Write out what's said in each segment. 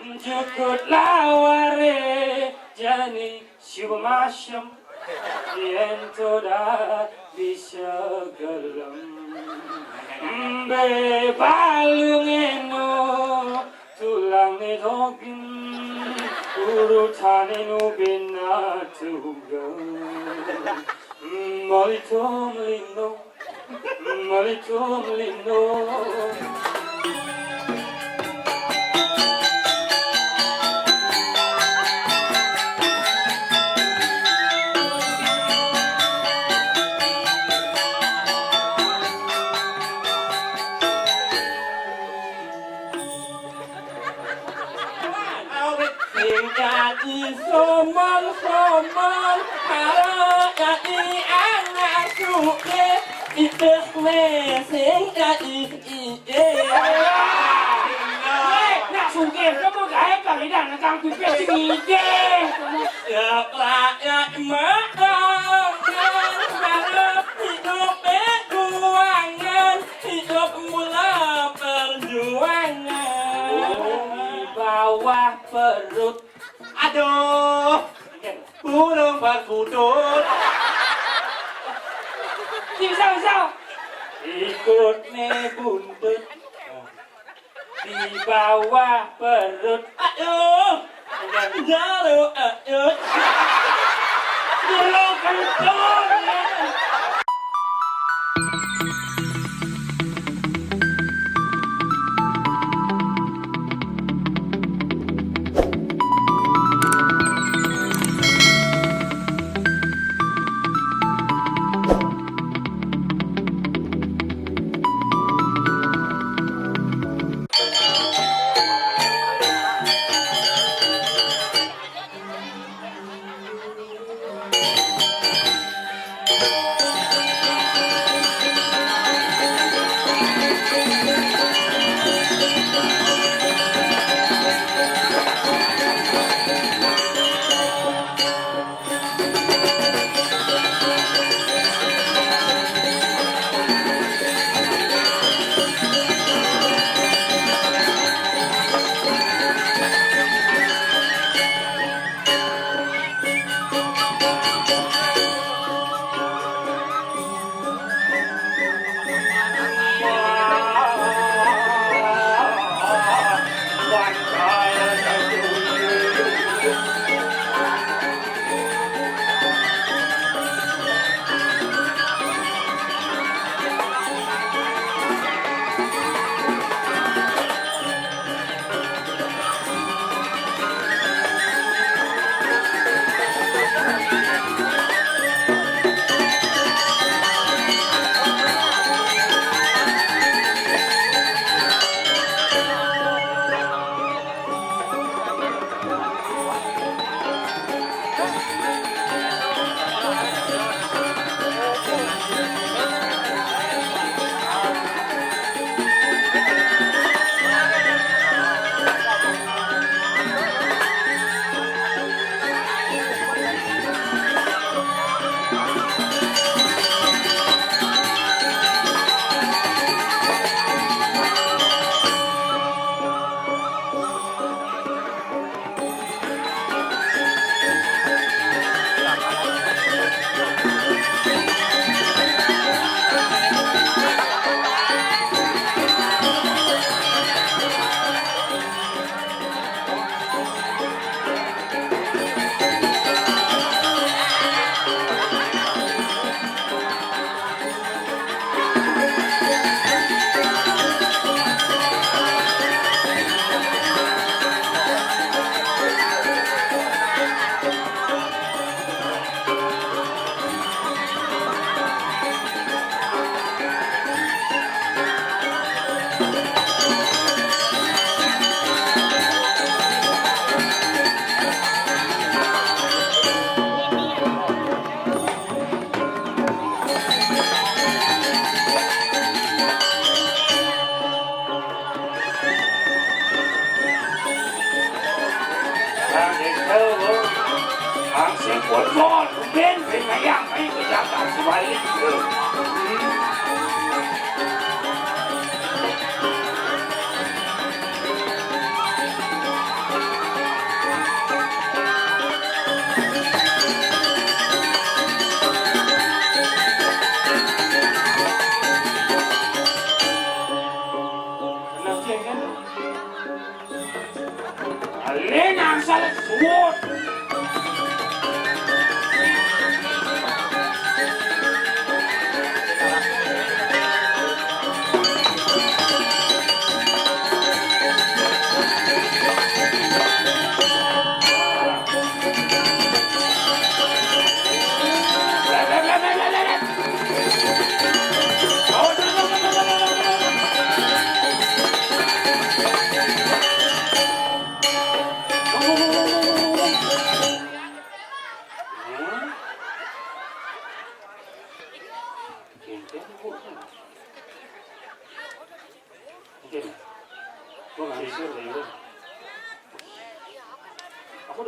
Cukup laware jani syumasam yang toda bisa gelam be balungenu tulang nedogin urutanenu binatugan malitum lino Soman haraya anak suke ites mesing nak suke kamu gaya kali dah nak kang kupe sini deh ya rakyat makan harap hidup berjuangan hidup mula perjuangan di bawah perut. Aduh, burung berkutut. Bisa. Ikut buntut di bawah perut. Aduh, jauh, burung kentut.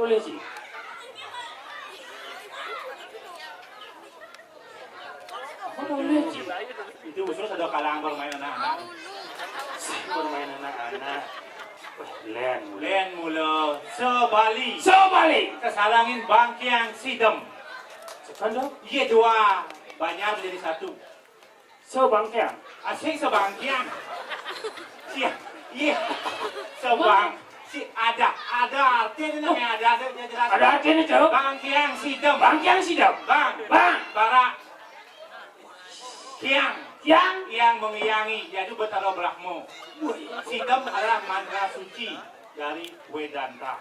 boleh sih. Boleh sih. Itu usul ada kalangan bermain anak-anak. Bermain anak-anak. Len mula sebali. Sebalik. Kesalangin bangkiang sidem. Sekarang Iya dua banyak menjadi satu. sebangkian. Asing sebangkiang. Iya. Sebang. Si ada artinya namanya ada jelas. Ada artinya tuh. Bangkiang sidem. Bangkian sidap. Bang. Bara. Yang mengiyangi yaitu Betara Brahmo. Sidem adalah mantra suci dari Vedanta.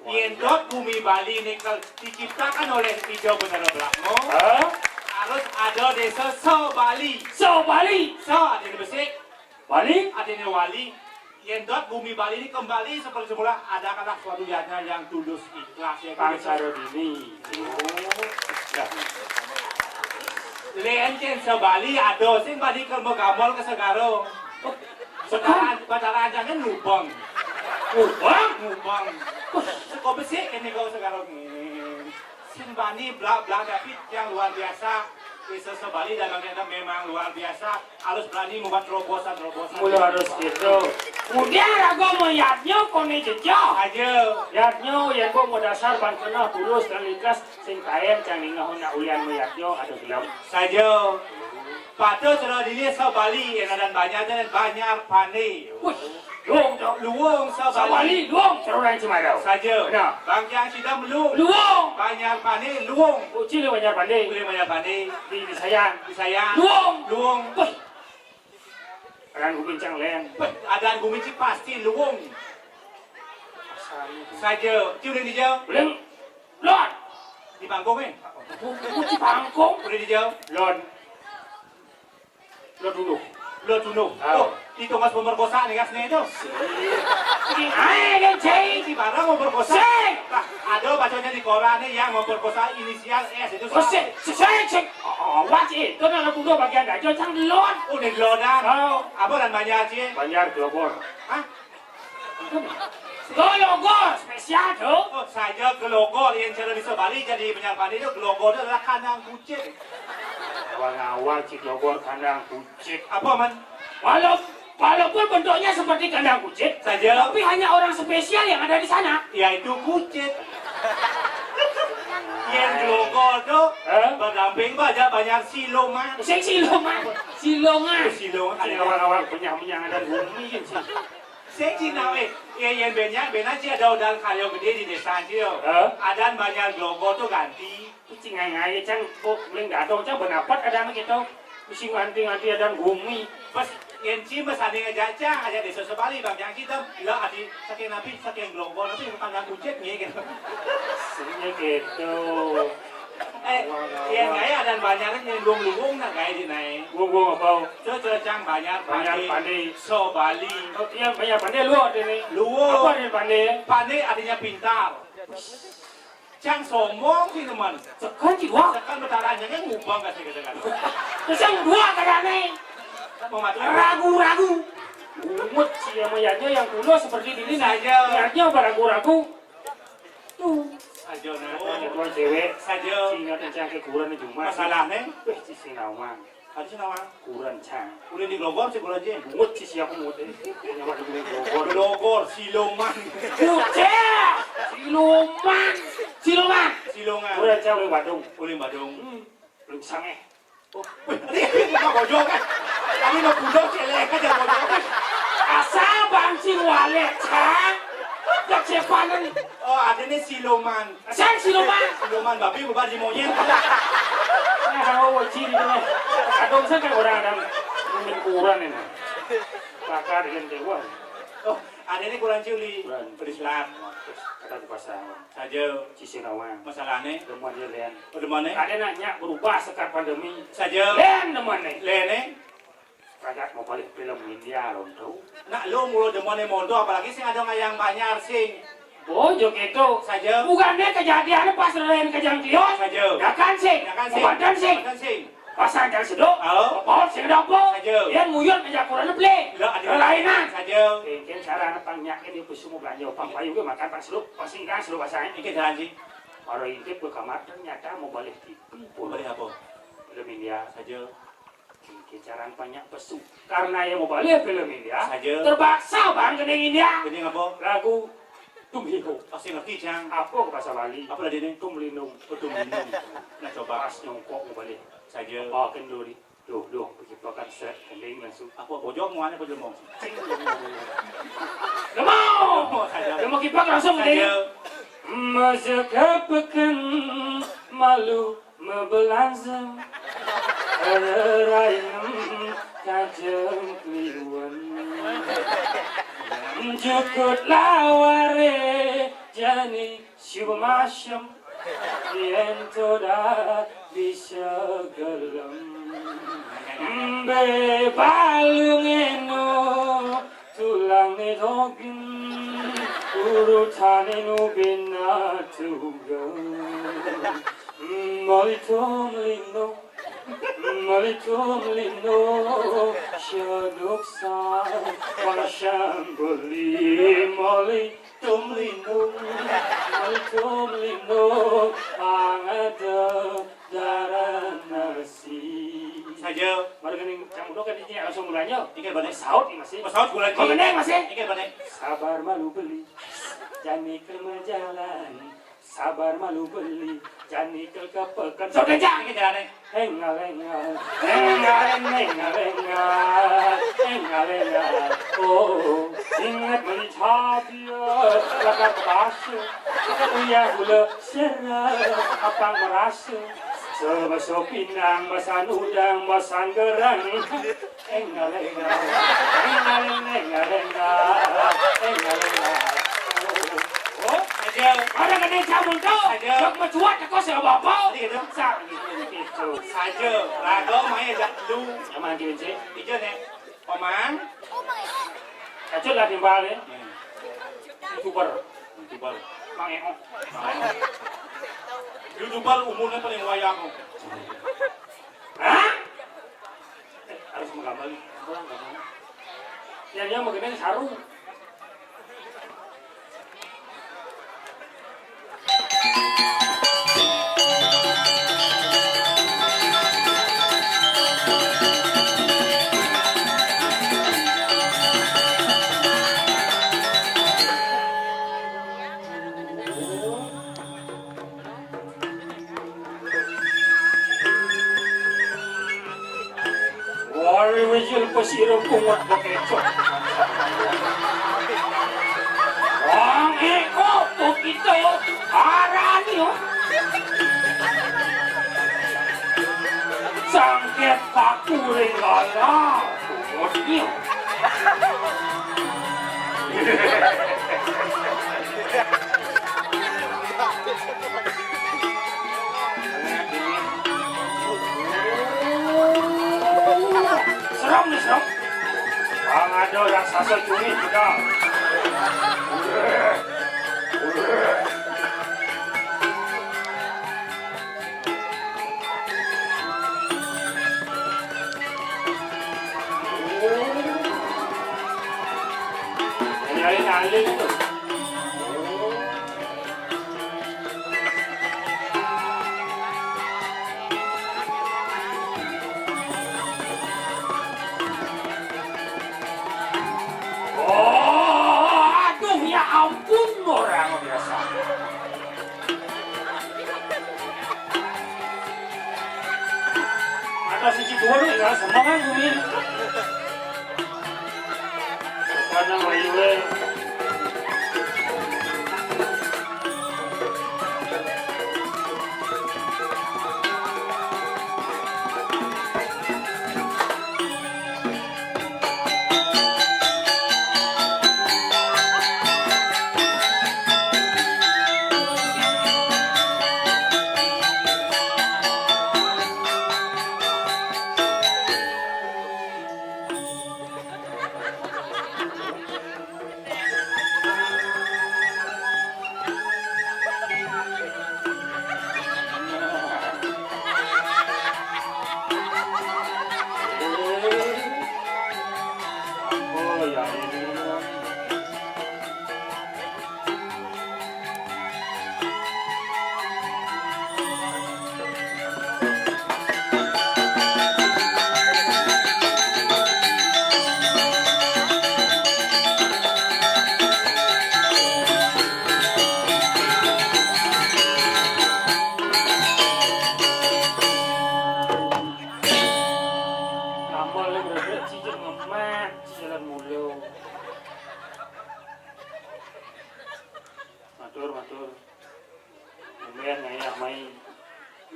Yendot bumi Bali ini diciptakan oleh Ijo Betara Brahmo. Harus ada desa Sobali. Sebalik. So ada di Besik, Balik. ada di Wali. Yendot bumi Bali ini kembali seperti semula. Adakanlah suatu yajna yang tulus ikhlas ya. Bangsa ini. Lencen sebali ada sing badi ke megamol ke segaro. Sekarang pacaran jangan lubang. Lubang. Kok besik ini kau segaro ini. Sing bani blak tapi yang luar biasa. Desa Sebali dan kita memang luar biasa. Harus berani membuat terobosan. Mula harus gitu. Kemudian aku mau yatnya kone jejak. Aja. Yatnya yang gua mau dasar bangkena tulus dan ikhlas sing kaen jangan ngahon nak ulian mau yatnya ada gelap. Saja. Pada cerah dini Sebali yang ada banyak pani. Luang Sebalik Sebali. luang ceruran cimadau. Saja. Nah. Bangkiang sidam Luang. banyak pani luang. Uci lu banyak pandai. Boleh banyak pani. Di sayang. Disayang. Luang. Orang gue bincang len. Adaan bumi ci pasti luang. Saja. Cium di jauh. Belum. Lon. Di panggung Uci pangkong. Udah di jauh. Lon. Lon dulu. Lo tunuh. Oh. Itu mas pemerkosaan nih kasnya itu. Ayo ceng. Si barang memperkosa. Ceng. Ada bacanya di koran nih yang memperkosa inisial S itu. Ceng. Oh, wajib. Itu nak dulu bagian dah. Jangan lon. Udah lodan. Oh. Apa dan banyak sih? Banyak gelogor. Hah? Gelogor spesial tuh. Oh, saja gelogor yang cara bisa balik jadi penyampaian itu gelogor itu adalah kandang kucing. Awal-awal cik gelogor kandang kucing. Apa man? Walaupun bentuknya seperti kandang kucing, Saja. tapi hanya orang spesial yang ada di sana. Yaitu kucing. Yang gelogor tuh berdamping banyak siluman. Silongan. Siluman. Ada awal-awal punya ada bumi kan sih. Saya Cina yang banyak sih ada udang kayu gede di desa sih. Ada banyak gelogor tuh ganti. Kucing ngai cang kok boleh nggak tahu cang berdapat ada gitu. Mesti nganti ada bumi. Pas yang cima sanding aja desa Sebali bang yang kita lah adi saking nabi saking gelogor tapi bukan yang kucing nih gitu. Sebenarnya gitu. Yang kaya ada banyak yang luung nak kaya di naik. Gua apa? Cang banyak Pandai. Sebali. Oh iya banyak pandai lu ada nih. Luung. Apa nih pandai? Pandai artinya pintar. Cang sombong sih teman. Sekarang jiwa. Sekarang betaranya kan ngubang kasih katakan. Terus dua kadang-kadang. Ragu-ragu. Umut si mayatnya yang kuno seperti ini Saja. mayatnya ragu-ragu. Tuh. Saja Ada dua cewek. Saja. Singa dan ke kuran cuma. Masalahnya. Si sinawang. Ada sih nama. Kuran cang. Udah di Glogor sih kulo aja. Umut si siapa umut ini? Punya waktu di Bogor. Glogor, Siloman. Kucing. Siluman. Silongan. Kuran cang oleh Badung. Ulim Badung. Belum sange. Oh, ini bukan bojong kan? Tadi mau budok celek aja bojong kan? Asal bancing wale cang. Jak cepanan. Oh, ada nih Siloman. Cang siluman. Siloman babi bukan di monyet. Nah, kalau wajib ini, adong saya kan orang mungkin kuran ini, bakar dengan dewa. Oh, ada nih kurang ciuli. Kurang. Berislam. Kata di pasar, Saja. Cisinawang, Masalahnya. teman dia len. Udah mana? Ada nanya berubah sekat pandemi, Saja. len teman nih. Lene. Kagak mau balik film India loh tuh. Nak lu mulu demone mondo apalagi sing ada ngayang banyak sing. Bojok itu Saja. bukan deh kejadiannya pas lain kejang kios. Saja. Ya kan sih, Ya kan sing. Komandan sing. Komandan sing. pasang jangan sedok, pohon sing dopo, yang muyun aja kurang lebih, lainan saja. Mungkin cara anak pangnya ini bersumur belanja, pang payu ke makan pang seluk, pang singkang seluk pasang. Ini jalan sih. Orang ini ke kamar ternyata mau balik TV, Boleh apa? film India Saja. Mungkin cara banyak pesu, karena yang mau balik film India, Saja. terpaksa bang kening India. Ini apa? Lagu Tumhiho, Pasti ngerti cang. apa ke bahasa Bali? Apa tadi ini? Tumlinung, Minum. Nah coba. pas nyongkok mau balik. Saja. Oh, kenduri. Duh, pergi pakai set, kening langsung. Apa pojok mau pojok mau? Gak mau! Saja. Gak mau kipak langsung kening. Masa kepekan malu membelangsung Rayam kajam keliruan Jukut laware jani siwa masyam Yen toda bisa gelam Be balungenu tulang nedogin Urutane no binatugan Malitum lino Syaduksa Pansyambali Malitum lino Angada Daran nasi Saja. Baru kening campur kan ini langsung mulanya. Ikan balik. Saut ini masih. Saut gula lagi. Kau kening masih. Ikan balik. Sabar malu beli, jani kel menjalani. Sabar malu beli, jani kel kepekan. So kencang. Ikan jalan. Engal. Oh, ingat mencapia, lakat basah. Uya gula serah, apa merasa. Sebaso pinang, basan udang, basan gerang. Engal. Oh, saja. Ada kena cabut kau. Jok mencuat kau siapa bapa? Gitu. Sak gitu. Saja. Rago mai ajak lu. Aman dia cik. Ijo nih. Omang. Kacau lah timbal ya. Super. Tubal. Mangeong. YouTuber umurnya paling wayang. Hah? Harus menggambar. Yang mengenai sarung. Wari wajil pasirang pungat bakecok. Ang eko po kita arani oh. Sangket pakuring gala. Pungot niyo. Seram nih seram. Bang ada raksasa cumi kita. Alin itu. Aduh ya ampun orang biasa. Ada siji dua nih nggak semangat bumi. Karena wae.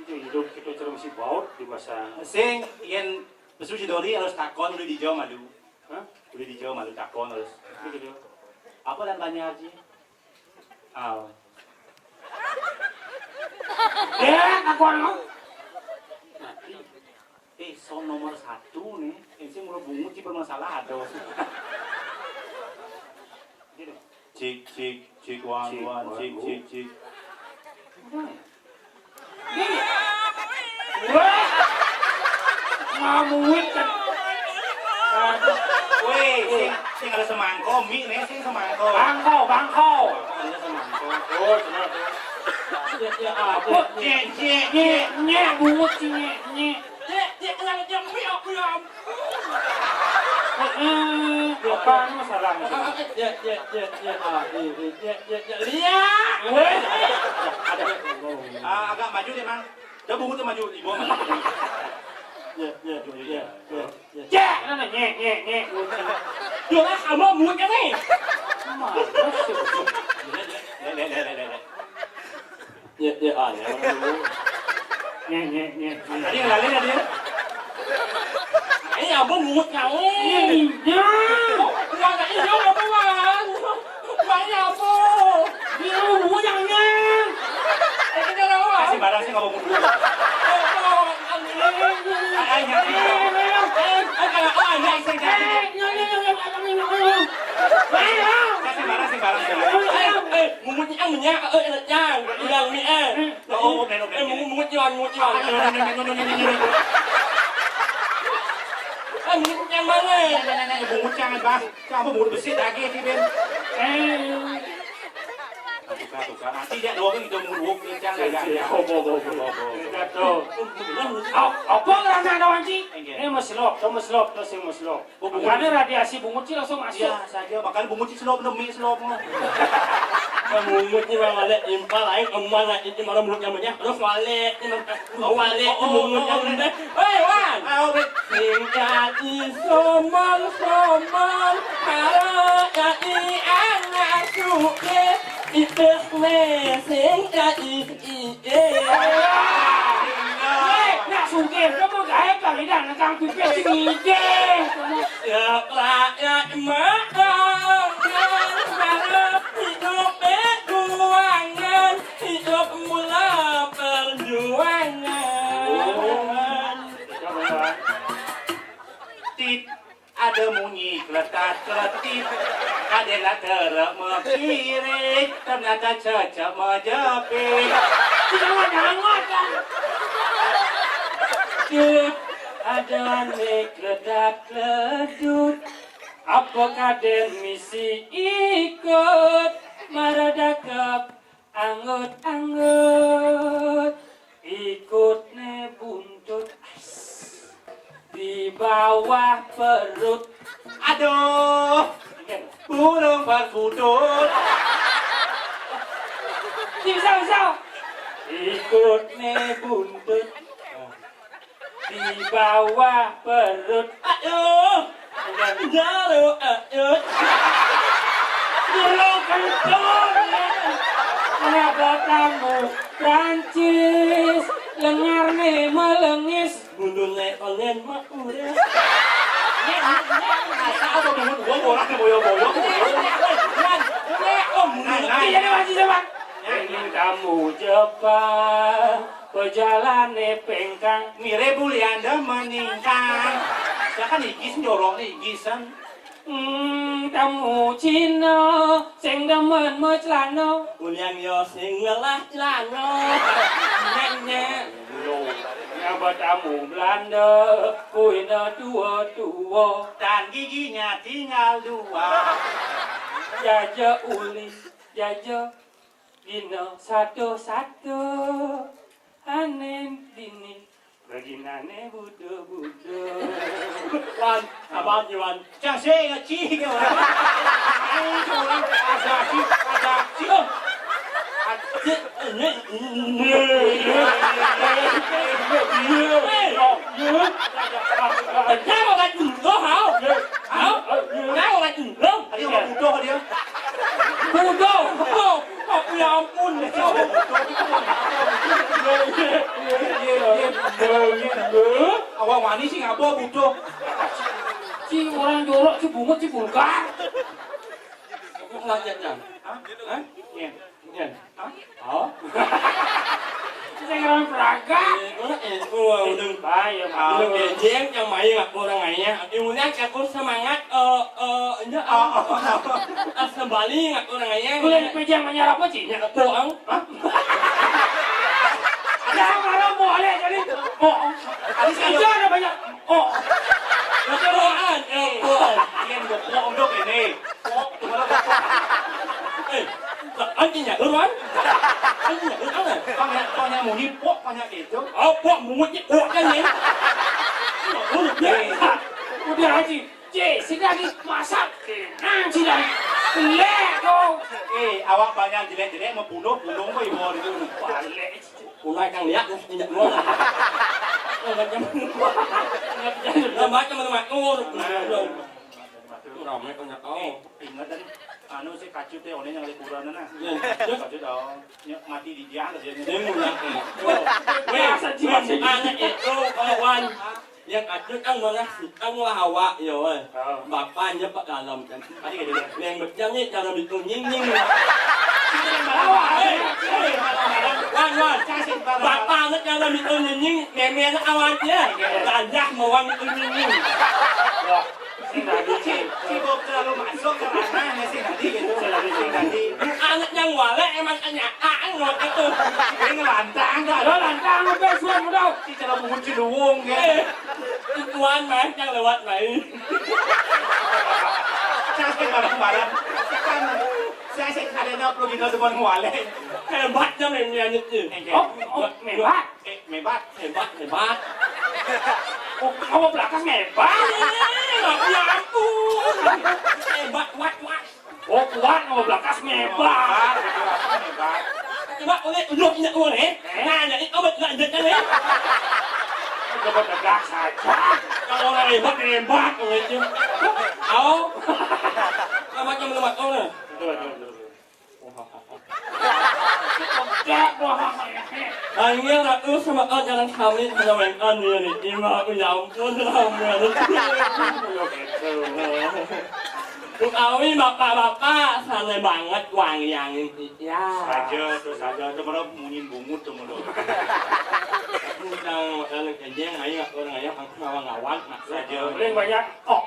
itu hidup kita cerita masih baut di masa. Sing yen pesu dori harus takon udah dijawab malu. Hah? Udah dijawab malu takon harus. Begitu. Apa dan tanya Haji? Aku orang. Son nomor 1 nih. Ini sih mulai bungut sih bermasalah ada. Cik, wan, cik. Wah, ngamuin kan. Weh, sing ada semangko, mie nih sing semangko. Bangkau. Ada semangko. Oh, benar tuh. Nyek, bungut sih nyek. Apaan masalahnya? Agak maju deh, Mang. Udah bungkutnya maju, Ibu. Nyek, nyek. Yolah kamu mulutnya nih. Nyek. Tadi ngelalin ya dia. Ini abang mulut kamu. Iya. Uang tak hijau apa uang? Uangnya apa? Dia mulut yang nyeng. Kita tahu. Kasih barang sih ngomong dulu. Kasih barang. Mumut yang minyak, yang bilang mi mumut jual. Mumut yang mana? Bungut jangan bang. Kamu bungut bersih lagi sih Ben. Tukar. Nanti dia doang itu mundur jangan. Apa orang ada anjing? Ini meslop. Karena radiasi bungut sih langsung masuk. Ya saja, makanya bungut selop demi selop. Mumut ni memang ada impal lain, emak nak itu malam mulutnya banyak. Terus walik, walik mumut yang rendah. Hei Wan, tinggal somal, kalau jadi anak suke. Ipes mesing jadi Nak sungkir, kamu gaya kali dah nak kangkut sini je. ya rakyat makan harap hidup berjuangan hidup mula perjuangan. Tit ada bunyi kletat-kletit, adalah terap mengirik, ternyata cecep menjepit. Jangan. Dut ada nekledak-ledut, apakah misi ikut meredakap anggut ikut ne buntut di bawah perut. Aduh, burung berkutut. Bisa. Ikut ne buntut di bawah perut. Aduh, aduh. Dulu kentut. Kenapa kamu Prancis lengar nih melengis? Bundul ne olen mah udah. Apa bungut gua orang boyo-boyo. Iya nih masih coba. Ingin kamu Jepang berjalan pengkang. Mire bulianda meningkang. Saya kan igis jorong nih igisan. Kamu Cina sing demen celana. Uliang yo sing lelah celana. Nek ngapa kamu Belanda puina tua Dan giginya tinggal 2. jaja uli jaja dino satu anen dini baginane budo Wan abang Wan Jangan saya cik orang. Ada cik. Kenapa kan lo hao? Kenapa kan lo? Dia nggak butuh dia. Bodoh. Oh ya ampun. Awak wani sih ngapa bodoh. Ci orang jorok, ci bungut, ci vulgar. Lanjut jam. Hah? Iya. Iya. Hah? Oh. Saya orang Praga. Đừng Bayar đừng mau. để chém cho mày gặp cô đằng này nha. Yêu nhắc cho cô semangat nhớ sembali gặp cô đằng này nha. Boleh dipejam menyerap apa Ci? Nhà cô ông. Ada marah boleh jadi. Oh, ada ada banyak. Oh, Nó cho cô ăn. Cô ơi. Yên được bộ đốc này nè. Tụi nó Anh chị nhà ướt lắm. Anh chị nhà ướt lắm này. con nhà mù đi bộ con nhà để trước. Cô muốn chị cô cái gì? Ủa được đấy. udah Haji. Ci, sini lagi masak. Ci lagi. Lek kau. Awak banyak jelek-jelek mau bunuh kau ibu itu. Balik. Cô này càng lihat đi nhận luôn. Nó bác cho mình mặc cô rồi. Rồi mấy con nhặt đó. Ingat dan anu si kacut teh oleh yang di kuburan na. Iya. Kacut dah mati di dia aja. Dia mau yang itu. Anak itu kawan yang ada kan mana kan hawa rồi. Bapaknya Pak Dalam kan. Tadi ke dia. Yang berjanji cara bikin nying. Wan, bapak nak cara bikin nying, memen awalnya. Gajah mau bikin nying. Si Bob terlalu masuk ke ranahnya si tadi gitu. Si tadi. Anak yang walek emang anyaan loh itu. Ini ngelantang dah. Lo lantang apa suan mu dau? Si cara mungut ciluwung ya. Tuan mah yang lewat mày. Saya barang-barang. Kan saya ada nak perlu kita depan wale. Hebat cho mình nhà nhật chứ. Oh, mewah. Mebat. Hebat. Oh, kamu belakang mewah. Ya ampun. Hebat, wat. Oh, kuat kamu belakang mewah. Mebat. Coba oleh ujuk ingat uang ni. Nah, jadi kau betul jadi ni. Coba tegak saja. Kalau orang hebat oleh itu. Kau. Kau macam lemak kau ni. Tegak bohong. Akhirnya aku sama kau jalan kami sama yang anu ni. Ima aku ya ampun dalam Kami bapak-bapak santai banget wang yang ya. Saja tu mana munyin bungut tu mana. Tentang dalam kerja ayah orang ayah ngawang Saja. Paling banyak. Oh,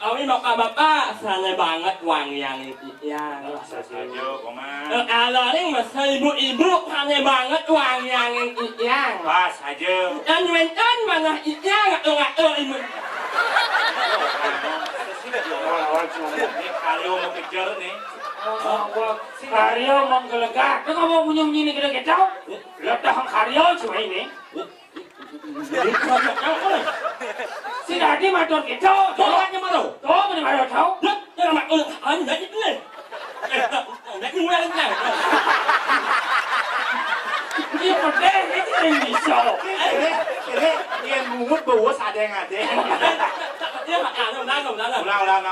Kami bapak-bapak santai banget wang yang ya. Saja koma. Kalau ni masa ibu-ibu santai banget wang yang ya. Pas saja. Dan mentan mana ya nggak ibu. Kalau mau kejar nih. Karyo menggelegak. Kau mau bunyi ni gelegak tau? Lepas karyo cuma ini. Si Dadi matur gitu. Tolaknya mana? Kau mana matur tahu? Jangan mak anda itu ni. Nak mulai lagi. Dia pedih itu yang bisa. Yang mungut bau sadeng ada. Dia mak dah. Ulang.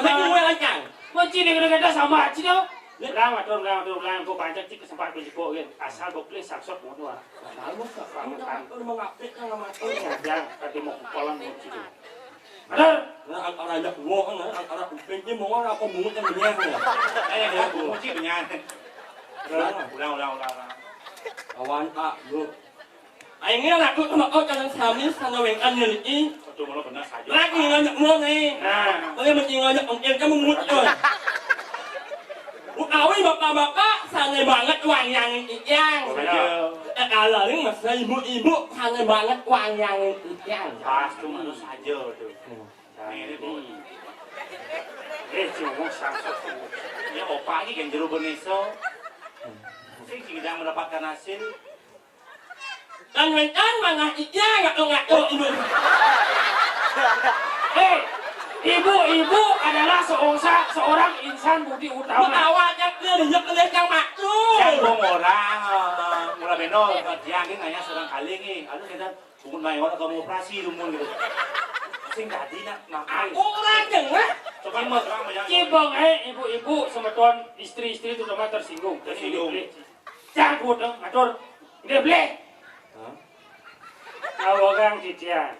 Nak mulai lagi. Kunci ni gelegak sama aja tau. Ulang kau panjang cik kesempatan berjumpa kan. Asal kau pilih saksot semua. Kamu mengapit sama mak. Yang tadi mau kupalan mau cik. Ada. Antara ada uang kan, antara pinjam uang aku mungut yang banyak ni. Kunci penyan. Ulang. Awan tak bro. Akhirnya aku sama kau jalan kami sana weng anu ni. Tu mana benar saja. Lagi ngajak mua ni. Nah, Boleh mesti ngajak ongkir kamu mungut tu. Awi bapak-bapak santai banget wang yang yang. Kalau ni masa ibu-ibu santai banget wang yang yang. Pas tu mana saja tu. cuma saksot. Ya opa ni kan jeruk beneso. Sing sedang mendapatkan hasil. Dan mentan mana iya nggak ibu. Ibu adalah seorang insan budi utama. Awaknya dia dijak yang maklum. Yang orang mula beno yang ni ngaya serang kali ni. Aduh kita bungun mai orang kamu operasi rumun gitu. Sing tadi nak makai. Orang dengar. Coba mak orang banyak. Cibang ibu-ibu sama tuan istri-istri itu sama tersinggung. Tersinggung. Jangan buat dong, atur. Dia boleh. Nawagang titian.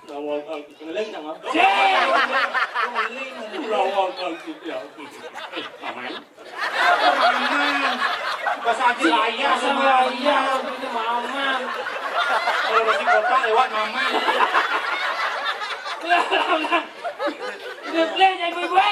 Nawagang titian nang apa? Nawagang titian. Aman. Aman. Bahasa Aji Laya sama Laya, ini maman. Kalau masih kota lewat maman. Được lên anh vui vui.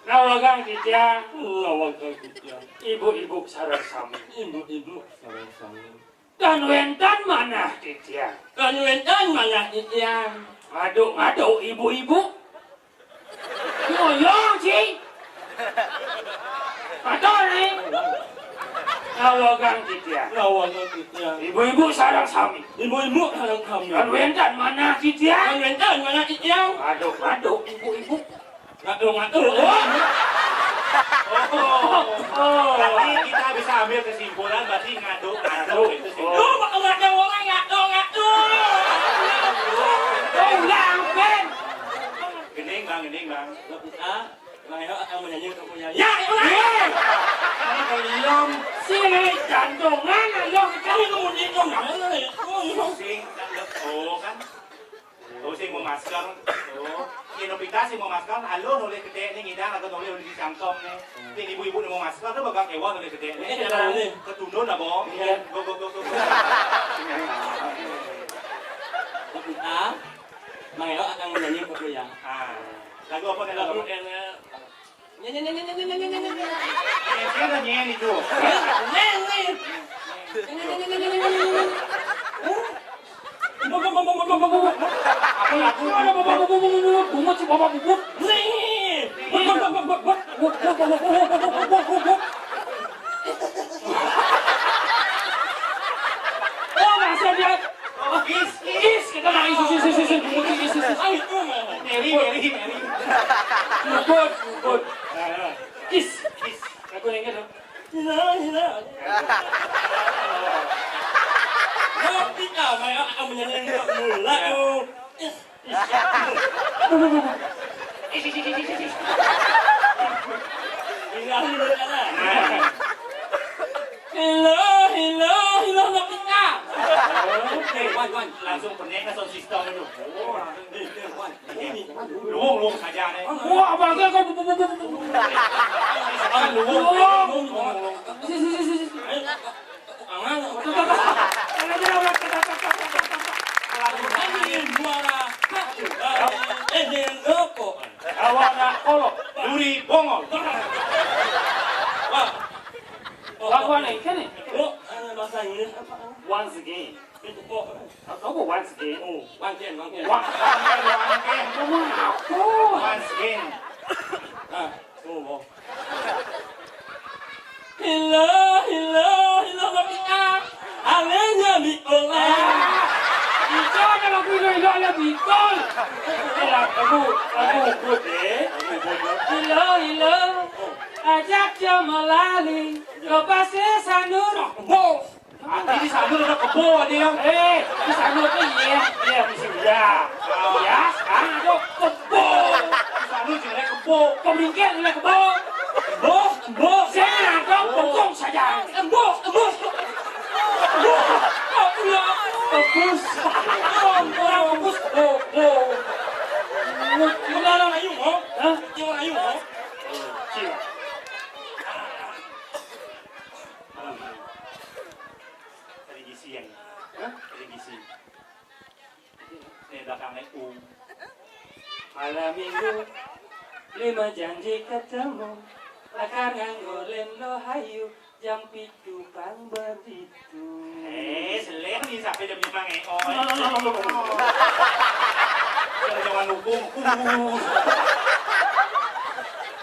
Nawagang titian. Nawagang titian. Ibu-ibu sarasami. Ibu-ibu sarasami. Kanwentan mana titian? Kanwentan mana titian? Ngadu-ngadu ibu-ibu. Ngoyong sih. Atau nih. Nawagang titian. Nawagang titian. Ibu-ibu sarasami. Ibu-ibu sarasami. Kanwentan mana titian? Kanwentan mana titian? Ngadu-ngadu ibu-ibu. Ngadu-ngadu. Berarti kita bisa ambil kesimpulan berarti ngadu-ngadu itu sih. Ngadu orang ngadu-ngadu. Ulang Ben. Gening bang. Gak bisa. Mayo akan menyanyi kamu nyanyi. Ya, ulang. Ini belum Sini jantungan ayo Kamu kemudian kau nanya nih. sing kan. Oh sing mau masker. Oh, Inopita sing mau masker. Halo nulis gede nih ngidang atau nulis di cangkom nih. Sing ibu-ibu nih mau masker tuh bakal kewan nulis gede nih. Ketundun lah bong. Go. Kita Mayo akan menyanyi kamu ya. Lagu apa nih lagu? Nyanyi. Siapa nyanyi itu? Apa lagu? Bunga si bapak bubut. Oh masa dia Is kita nangis is. Mary. Bubut. Is. Lagu yang itu. Kita Mayo akan menyanyi kamu lagu. Hello, Nopita. Wan, langsung penek ke sound system itu. Luang saja nih. Wah bangga kau Awana kolok. Duri bongol. Lagu aneh kan nih? Bahasa Inggris apa? Once again. Itu kok. Apa once again? Oh, wangken. Ngomong aku. Once again. Hello, Nopita. Alenya bikola. Ito na lagu ilo bikol. Lagu good eh. Hello. Ajak dia melali. Kau pasti sanur. Kebo. Ini sandur udah kebo dia. Di sanur tuh iya bisa ya. Ya, sekarang ada kebo. Sandur jelek kebo. Kau mingkir oleh kebo. Kebo. Saya ada pokok saja. Kebo. Kebus. Orang ayu mo? Hah? Orang ayu mo? Cik. Religi yang. Hah? Religi. Ini belakangnya U. Malam minggu 5 janji ketemu. Lakar nganggolen lo hayu. Jam pitu pang begitu. Selain ini sampai jam 5 jangan hukum.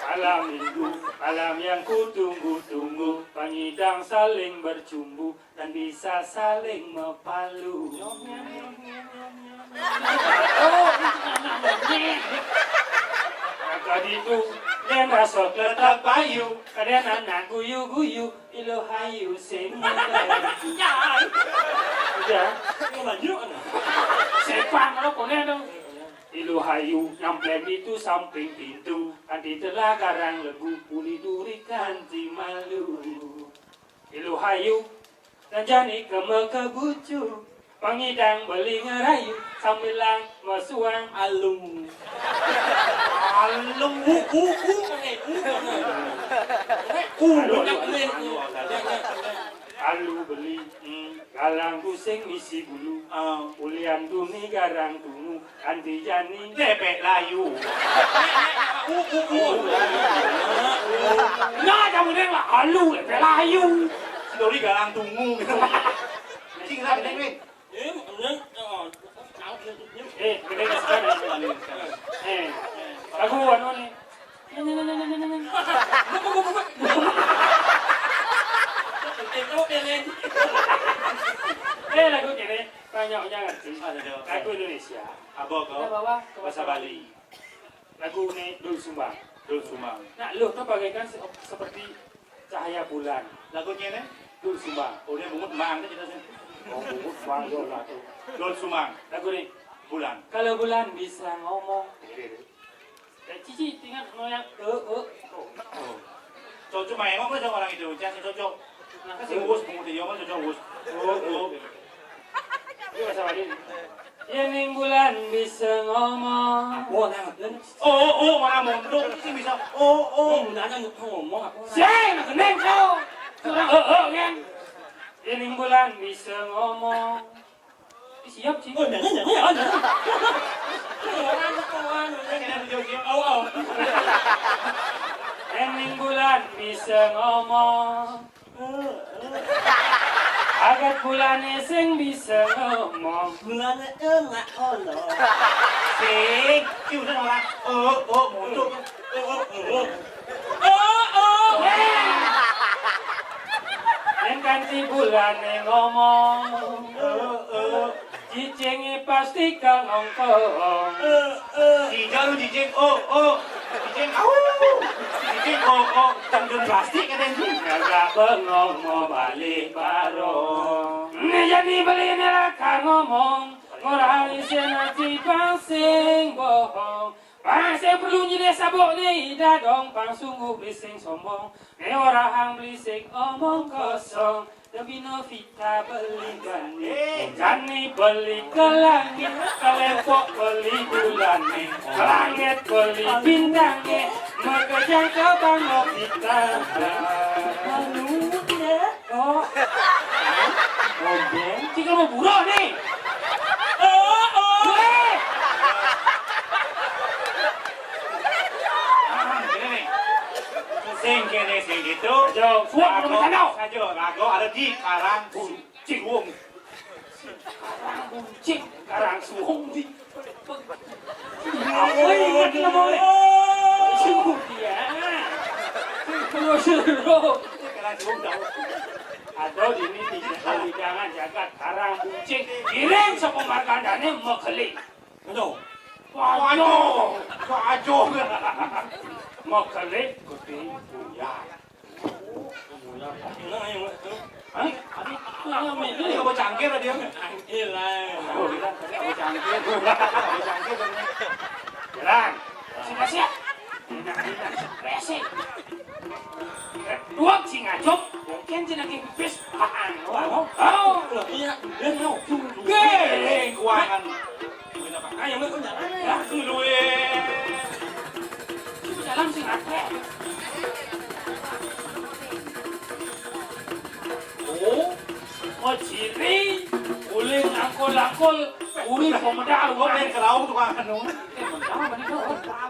Malam minggu, malam yang kutunggu-tunggu. Pengidang saling bercumbu dan bisa saling mepalu. Maka itu dan masuk letak bayu. Kadang anak guyu-guyu, ilo hayu sing. Udah, sepang lo konen dong. Ilu hayu nyamplem itu samping pintu. Adi telah garang lebu puli duri kanti malu. Ilu hayu dan jani keme kebucu. pangidang beli ngerayu sambilang mesuang Alung. Alung alu beli galang pusing isi bulu ulian tuni garang tunu anti jani lepek layu. nah kamu ini lah alu pelayu Dori galang tunggu gitu. Cing lah gede weh. gede sekali aku anu nih lagu gini banyaknya ngerti lagu Indonesia Abo kau. Bahasa Bali. lagu ini Dul Sumbang. Dul Sumang. Nah, lu tuh bagaikan seperti cahaya bulan. Lagunya nih. Dul Sumbang. Oh dia bungut mang kan jelasnya. Oh, bungut bang lah tuh. Dul Sumang. Lagu ini Bulan. kalau bulan bisa ngomong. Cici tinggal ngoyak. Oh. Cocok main ngomong dong orang itu. Jangan cocok. Kasih bus bungut dia ngomong cocok bus. Oh. Ini bahasa Bali. Yang bulan bisa ngomong. Wah, nang. Oh, mana mondok sih bisa. Oh. Nana ngomong apa? Siang, keneng kau. Kurang kan. Yang bulan bisa ngomong. Siap sih. Oh, jangan. Yang bulan bisa ngomong. Agat bulan sing bisa ngomong. Bulan enggak ono. Sing, kau udah orang. Oh, mondok. Yang ganti bulan ngomong. Cicing pasti kang ongkong. Jijing. Oh. Jijing. Jijing. Oh. Tanggung plastik kan ini. Agak bengong mau balik barong. Jadi beli neraka ngomong. Orang isenati pangsing bohong. Pangsing perlu nyile sabuk ni dadong. Pang sungguh berising sombong. Ni orang berising omong kosong. Tapi no vita beli jani beli ke langit, ke lepok beli bulan nih, ke langit beli bintang nih, mengejar ke bang no vita. Oh, tinggal mau buruk nih. Sing gitu. Jauh, suap ada macam tau. Saja, lagu ada di Karang Buncing. Karang buncing, karang suhung di. Apa yang kita mau ni? Sungguh dia. Sungguh seru. Karang Buncing tahu. Atau ini tidak jangan jaga karang buncing. Kirim sepembarkan dana mekeli. Aduh. Wajo. Mekeli kuti buyar. Hah? Ini kau cangkir dia. Jalan. Siap. Resik. Dua singa jok. Mungkin jenang kipis. Oh. Gede. Keuangan. Ayo mau jalan. Ya, dulu Dalam singa teh. Oh, ciri, uling angkol, uri pemedal, Kau main kerau tukang anu. Mental,